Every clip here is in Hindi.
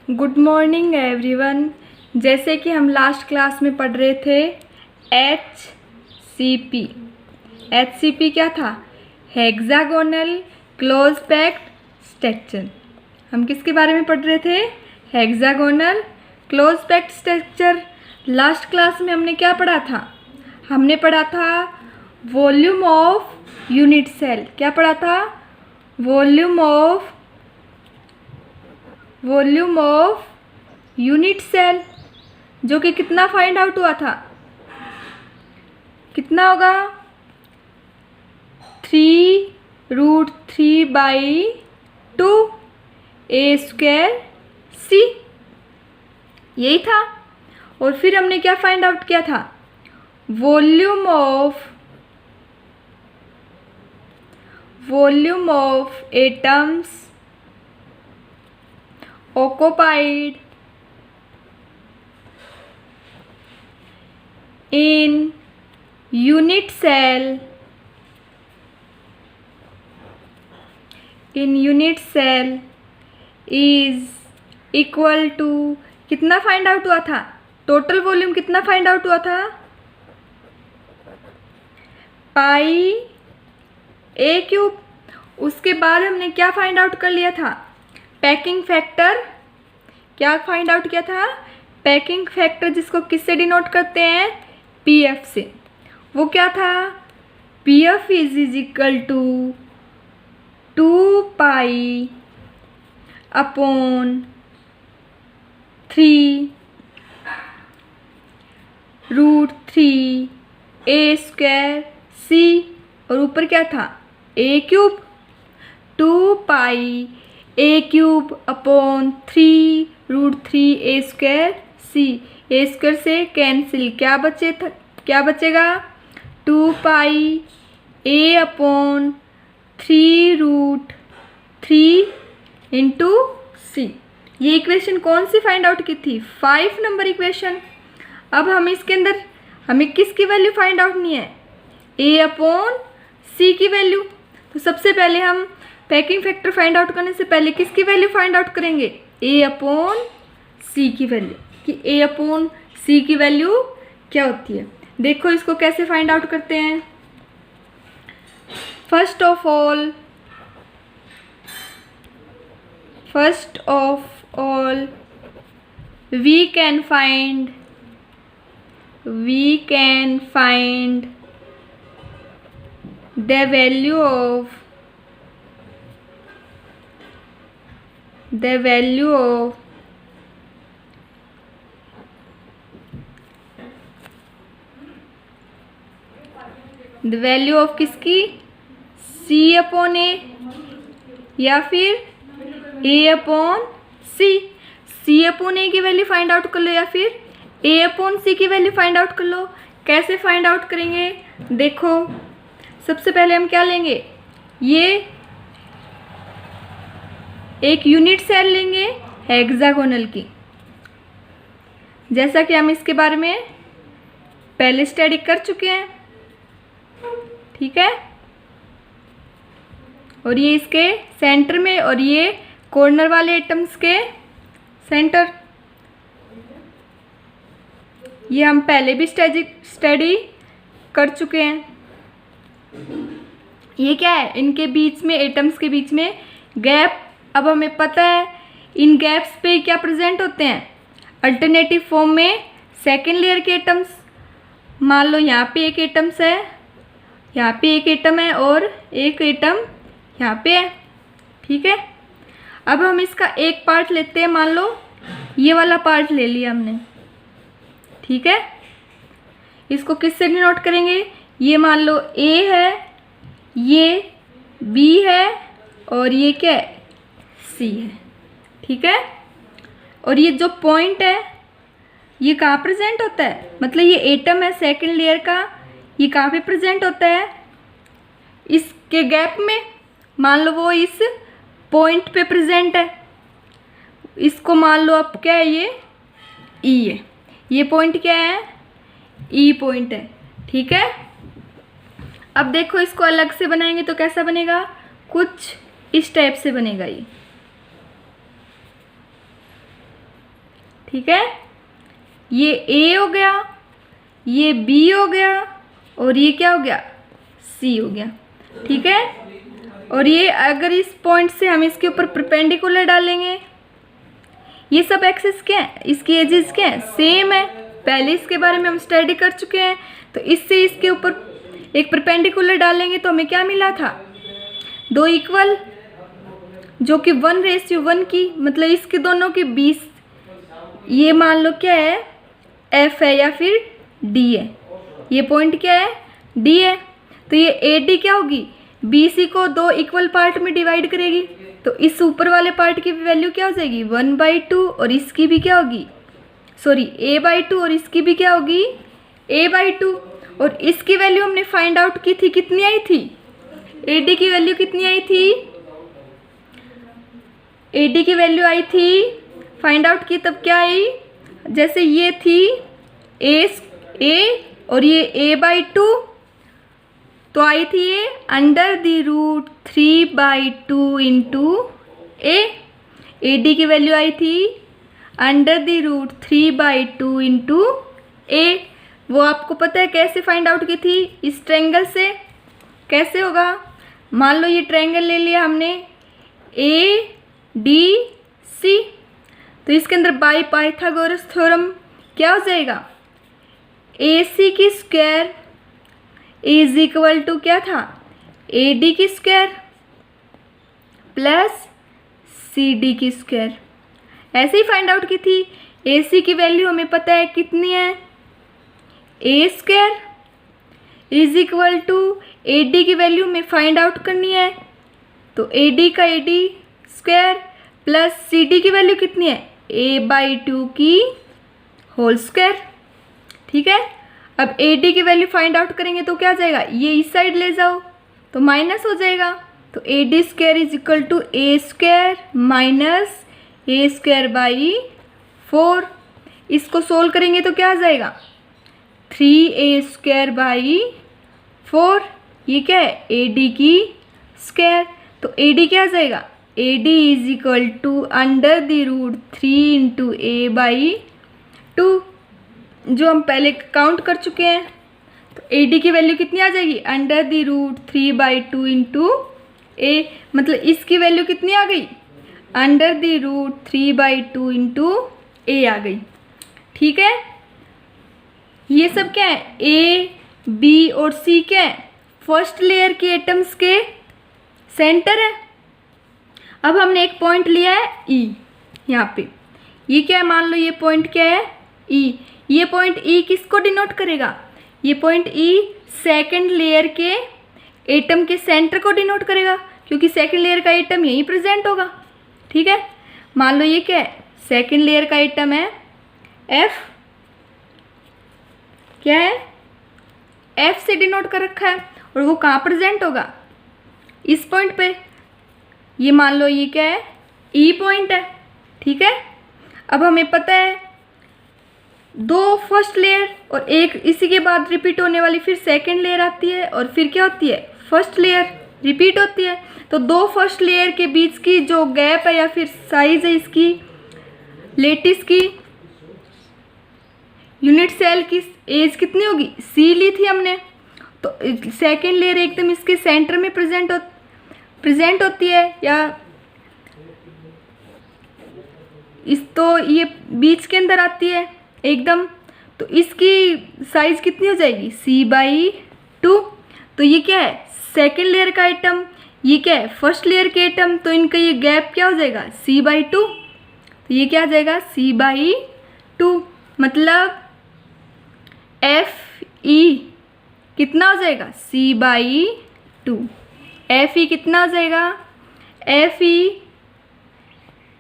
Good morning everyone. जैसे कि हम लास्ट क्लास में पढ़ रहे थे HCP। HCP क्या था? Hexagonal close packed structure. हम किसके बारे में पढ़ रहे थे? Hexagonal close packed structure. Last class में हमने क्या पढ़ा था? हमने पढ़ा था वॉल्यूम ऑफ यूनिट सेल। क्या पढ़ा था? वॉल्यूम ऑफ यूनिट सेल, जो कि कितना फाइंड आउट हुआ था? कितना होगा? 3√3/2 A²C, यही था। और फिर हमने क्या फाइंड आउट किया था? Volume of atoms occupied in unit cell is equal to, कितना फाइंड आउट हुआ था? टोटल वॉल्यूम कितना फाइंड आउट हुआ था? पाई A³। उसके बाद हमने क्या फाइंड आउट कर लिया था? Packing factor. क्या फाइंड आउट किया था? पैकिंग फैक्टर, जिसको किससे डिनोट करते हैं? PF से। वो क्या था? PF is equal to 2π/3√3 A²C। और ऊपर क्या था? A³। 2π/3√3 A²C। A² से कैंसिल, क्या बचेगा? 2π/3√3 ये इक्वेशन कौन सी फाइंड आउट की थी? 5 नंबर इक्वेशन। अब हम इसके अंदर हमें किसकी वैल्यू फाइंड आउट नहीं है? A/C की वैल्यू। तो सबसे पहले हम पैकिंग फैक्टर फाइंड आउट करने से पहले किसकी वैल्यू फाइंड आउट करेंगे? A/C की वैल्यू। कि A/C की वैल्यू क्या होती है? देखो इसको कैसे फाइंड आउट करते हैं। First of all we can find the value of किसकी? C/A या फिर A/C। C/A की वैल्यू फाइंड आउट कर लो या फिर A/C की वैल्यू फाइंड आउट कर लो। कैसे फाइंड आउट करेंगे? देखो सबसे पहले हम क्या लेंगे? ये एक यूनिट सेल लेंगे हेक्सागोनल की, जैसा कि हम इसके बारे में पहले स्टडी कर चुके हैं। ठीक है। और ये इसके सेंटर में और ये कॉर्नर वाले एटम्स के सेंटर। ये हम पहले भी स्टडी कर चुके हैं। ये क्या है? इनके बीच में, एटम्स के बीच में गैप। अब हमें पता है इन गैप्स पे क्या प्रेजेंट होते हैं? अल्टरनेटिव फॉर्म में सेकेंड लेयर के एटम्स। मान लो यहाँ पे एक एटम्स है, यहाँ पे एक एटम है और एक एटम यहाँ पे है। ठीक है। अब हम इसका एक पार्ट लेते हैं। मान लो ये वाला पार्ट ले लिया हमने। ठीक है। इसको किससे डिनोट करेंगे? ये मान लो A है, ये B है और ये क्या है? C है। ठीक है। और ये जो पॉइंट है ये कहाँ प्रेजेंट होता है? मतलब ये एटम है सेकेंड लेयर का, ये कहाँ पे प्रेजेंट होता है? इसके गैप में। मान लो वो इस पॉइंट पे प्रेजेंट है। इसको मान लो अब क्या है? ये E है। ये पॉइंट क्या है? E पॉइंट है। ठीक है। अब देखो इसको अलग से बनाएंगे तो कैसा बनेगा? कुछ इस टाइप से बनेगा। ये ठीक है, ये ए हो गया, ये बी हो गया और ये क्या हो गया, सी हो गया। ठीक है, और ये अगर इस पॉइंट से हम इसके ऊपर परपेंडिकुलर डालेंगे, ये सब एक्सिस क्या है, इसकी एजेस क्या है, सेम है, पहले इसके बारे में हम स्टडी कर चुके हैं। तो इससे इसके ऊपर एक परपेंडिकुलर डालेंगे तो हमें क्या मिला था, दो इक्वल, जो कि 1:1 की, मतलब इसके दोनों के 20, ये मान लो क्या है, एफ है या फिर डी है, ये पॉइंट क्या है, डी है। तो ये ए डी क्या होगी, BC को दो इक्वल पार्ट में डिवाइड करेगी, तो इस ऊपर वाले पार्ट की वैल्यू क्या हो जाएगी, 1/2, और इसकी भी क्या होगी, सॉरी A/2, और इसकी भी क्या होगी, A/2। और इसकी वैल्यू हमने फाइंड आउट की थी, कितनी आई थी, AD की वैल्यू कितनी आई थी, AD की वैल्यू आई थी, फाइंड आउट की तब क्या आई, जैसे ये थी A और ये A/2, तो आई थी ये √3/2 इंटू ए। AD की वैल्यू आई थी √3/2 इंटू ए। वो आपको पता है कैसे फाइंड आउट की थी, इस ट्रायंगल से। कैसे होगा, मान लो ये ट्रायंगल ले लिया हमने ADC, तो इसके अंदर बाय पाइथागोरस थ्योरम क्या हो जाएगा, AC की स्क्वायर इज इक्वल टू क्या था, AD की स्क्वायर प्लस CD की स्क्वायर। ऐसे ही फाइंड आउट की थी। AC की वैल्यू हमें पता है कितनी है, A square is equal to AD की वैल्यू में फाइंड आउट करनी है, तो AD का AD स्क्वायर प्लस CD की वैल्यू कितनी है, A/2 की होल स्क्वायर। ठीक है, अब AD की वैल्यू फाइंड आउट करेंगे तो क्या आ जाएगा, ये इस साइड ले जाओ तो माइनस हो जाएगा, तो AD square is equal to A square minus A square by 4। इसको सोल्व करेंगे तो क्या आ जाएगा, 3A स्क्वायर बाई 4। ये क्या है, AD की स्क्वायर, तो AD क्या आ जाएगा, AD is equal to √3 into A/2, जो हम पहले काउंट कर चुके हैं। तो AD की वैल्यू कितनी आ जाएगी, √3/2 इंटू A, मतलब इसकी वैल्यू कितनी आ गई, √3/2 इंटू A आ गई। ठीक है, ये सब क्या है, A, B और C क्या है, फर्स्ट लेयर के एटम्स के सेंटर है। अब हमने एक पॉइंट लिया है E, यहाँ पे ये क्या है, मान लो ये पॉइंट क्या है, E। ये पॉइंट E किसको डिनोट करेगा, ये पॉइंट E सेकंड लेयर के एटम के सेंटर को डिनोट करेगा, क्योंकि सेकंड लेयर का एटम यहीं प्रेजेंट होगा। ठीक है, मान लो ये क्या है, सेकंड लेयर का एटम है F, क्या है, F से डिनोट कर रखा है, और वो कहाँ प्रेजेंट होगा, इस पॉइंट पे। ये मान लो ये क्या है, E पॉइंट है। ठीक है, अब हमें पता है दो फर्स्ट लेयर और एक इसी के बाद रिपीट होने वाली फिर सेकंड लेयर आती है, और फिर क्या होती है, फर्स्ट लेयर रिपीट होती है। तो दो फर्स्ट लेयर के बीच की जो गैप है या फिर साइज है इसकी, लेटिस की, यूनिट सेल की एज कितनी होगी, C ली थी हमने। तो सेकंड लेयर एकदम इसके सेंटर में प्रेजेंट होती है, या इस तो ये बीच के अंदर आती है एकदम, तो इसकी साइज कितनी हो जाएगी, C/2। तो ये क्या है, सेकंड लेयर का आइटम, ये क्या है, फर्स्ट लेयर के आइटम, तो इनका ये गैप क्या हो जाएगा, C/2। तो ये क्या आ जाएगा, C/2, मतलब FE कितना हो जाएगा, C/2। FE कितना हो जाएगा, FE,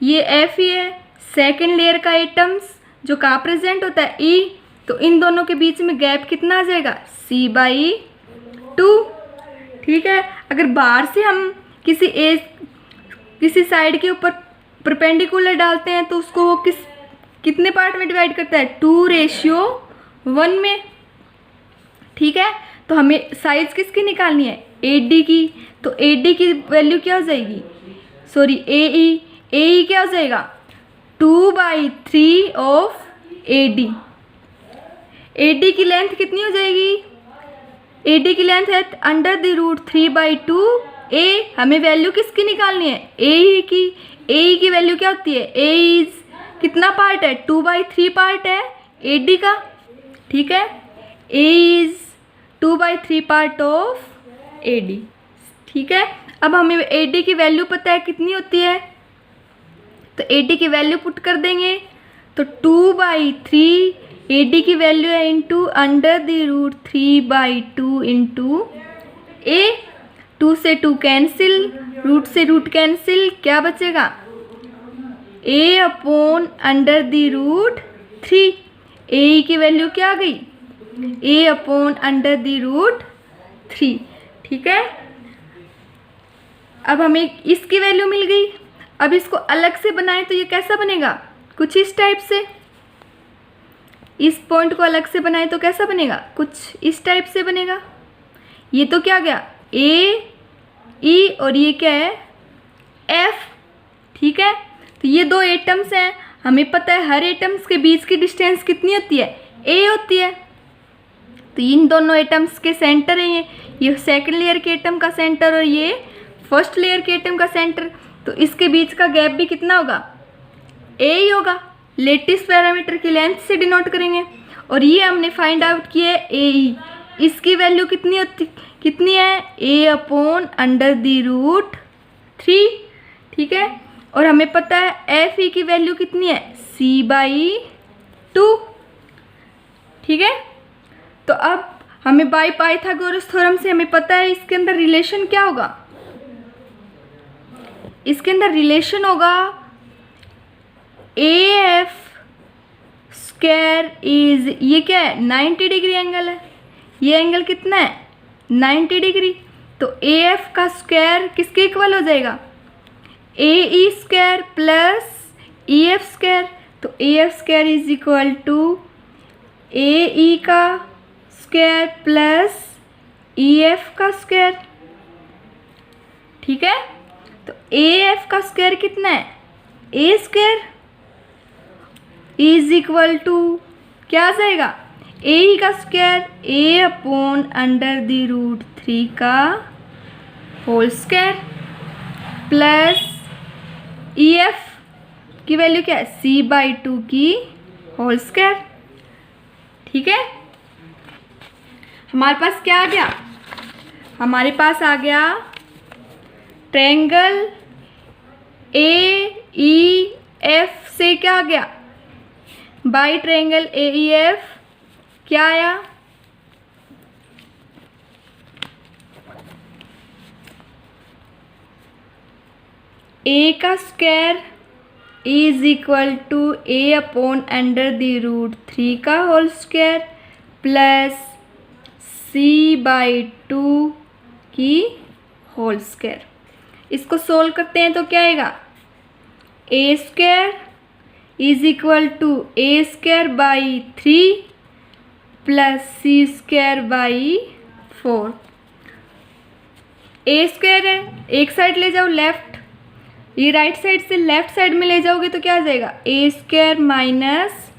ये FE है, सेकंड लेयर का एटम्स जो कहाँ प्रेजेंट होता है, E, तो इन दोनों के बीच में गैप कितना आ जाएगा, C/2। ठीक है, अगर बाहर से हम किसी साइड के ऊपर परपेंडिकुलर डालते हैं तो उसको वो कितने पार्ट में डिवाइड करता है, 2:1 में। ठीक है, तो हमें साइज किसकी निकालनी है, AD की, तो AD की वैल्यू क्या हो जाएगी, सॉरी AE क्या हो जाएगा, 2/3 ऑफ AD। AD की लेंथ कितनी हो जाएगी? AD की लेंथ है √3/2 A। हमें वैल्यू किसकी निकालनी है? AE की। AE की वैल्यू क्या होती है? A इज कितना पार्ट है? 2/3 पार्ट है AD का, ठीक है। A is 2/3 part of AD, ठीक है। अब हमें AD की वैल्यू पता है कितनी होती है, तो AD की वैल्यू पुट कर देंगे। तो 2/3 AD की वैल्यू है इंटू √3/2 इंटू A। 2 से 2 कैंसिल, रूट से रूट कैंसिल, क्या बचेगा? A/√3। A की वैल्यू क्या आ गई? A/√3, ठीक है। अब हमें इसकी वैल्यू मिल गई। अब इसको अलग से बनाएं तो ये कैसा बनेगा? कुछ इस टाइप से। इस पॉइंट को अलग से बनाएं तो कैसा बनेगा? कुछ इस टाइप से बनेगा। ये तो क्या गया? A E और ये क्या है? F, ठीक है। तो ये दो एटम्स हैं, हमें पता है हर एटम्स के बीच की डिस्टेंस कितनी होती है? A होती है। तो इन दोनों एटम्स के सेंटर है ये सेकंड लेयर के एटम का सेंटर और ये फर्स्ट लेयर के एटम का सेंटर। तो इसके बीच का गैप भी कितना होगा? A ही होगा। लेटिस पैरामीटर की लेंथ से डिनोट करेंगे और ये हमने फाइंड आउट किया है AE। इसकी वैल्यू कितनी है? A/√3, ठीक है। और हमें पता है FE की वैल्यू कितनी है? C/2, ठीक है। तो अब हमें बाय पाइथागोरस थ्योरम से हमें पता है इसके अंदर रिलेशन क्या होगा? इसके अंदर रिलेशन होगा AF स्क्वायर इज, ये क्या है? 90 डिग्री एंगल है। ये एंगल कितना है? 90 डिग्री। तो AF का स्क्वायर किसके इक्वल हो जाएगा? AE square plus EF square. तो AF square is equal to AE का स्क्वायर प्लस EF का स्क्वायर, ठीक है। तो AF का स्क्वायर कितना है? A square is equal to क्या आ जाएगा? AE का स्क्वायर A/√3 का होल स्क्वायर प्लस EF की वैल्यू क्या है? C/2 की होल स्क्वायर, ठीक है। हमारे पास क्या आ गया? हमारे पास आ गया ट्रायंगल AEF से क्या आ गया? बाई ट्रायंगल AEF क्या आया? A का square is equal to A/√3 का होल स्क्वायर प्लस C/2 की होल स्क्वायर। इसको सोल्व करते हैं तो क्या आएगा? A square is equal to A²/3 plus C²/4। A square है, एक साइड ले जाओ लेफ्ट, ये राइट साइड से लेफ्ट साइड में ले जाओगे तो क्या आ जाएगा? A² minus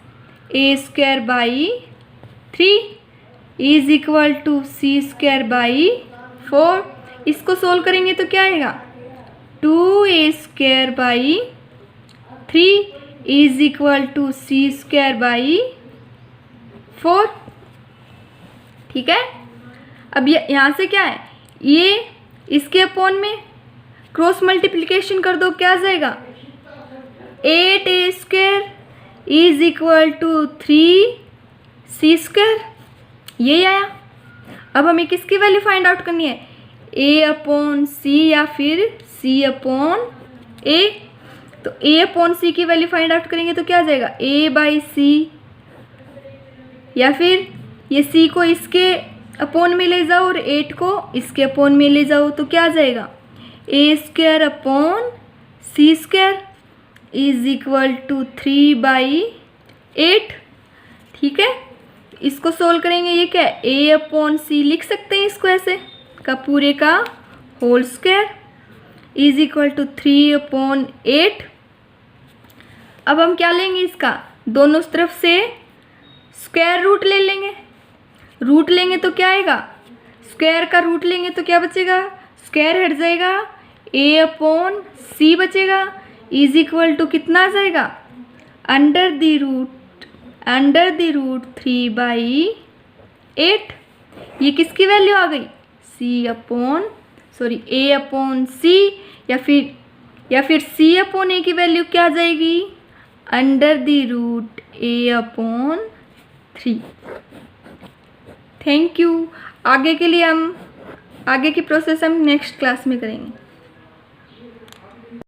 A²/3 is equal to C²/4। इसको सोल्व करेंगे तो क्या आएगा? 2A²/3 is equal to C²/4, ठीक है। अब ये यहाँ से क्या है? ये इसके अपॉन में क्रॉस मल्टीप्लिकेशन कर दो, क्या आ जाएगा? 8A² is equal to 3C², यही आया। अब हमें किसकी वैल्यू फाइंड आउट करनी है? A/C या फिर C/A। तो A/C की वैल्यू फाइंड आउट करेंगे तो क्या आ जाएगा? A/C, या फिर ये C को इसके अपॉन में ले जाओ और 8 को इसके अपॉन में ले जाओ तो क्या आ जाएगा? A²/C² इज इक्वल टू 3/8, ठीक है। इसको सोल्व करेंगे, ये क्या है? A/C लिख सकते हैं इसको ऐसे का पूरे का whole square is equal to 3/8। अब हम क्या लेंगे, इसका दोनों तरफ से स्क्वायर रूट ले लेंगे। रूट लेंगे तो क्या आएगा, स्क्वायर का रूट लेंगे तो क्या बचेगा, स्क्वायर हट जाएगा, a/c बचेगा, इज इक्वल टू कितना आ जाएगा, अंडर द रूट 3/8। ये किसकी वैल्यू आ गई, a/c, या फिर c/a की वैल्यू क्या आ जाएगी, under the root a/3। Thank you. आगे की प्रोसेस हम नेक्स्ट क्लास में करेंगे।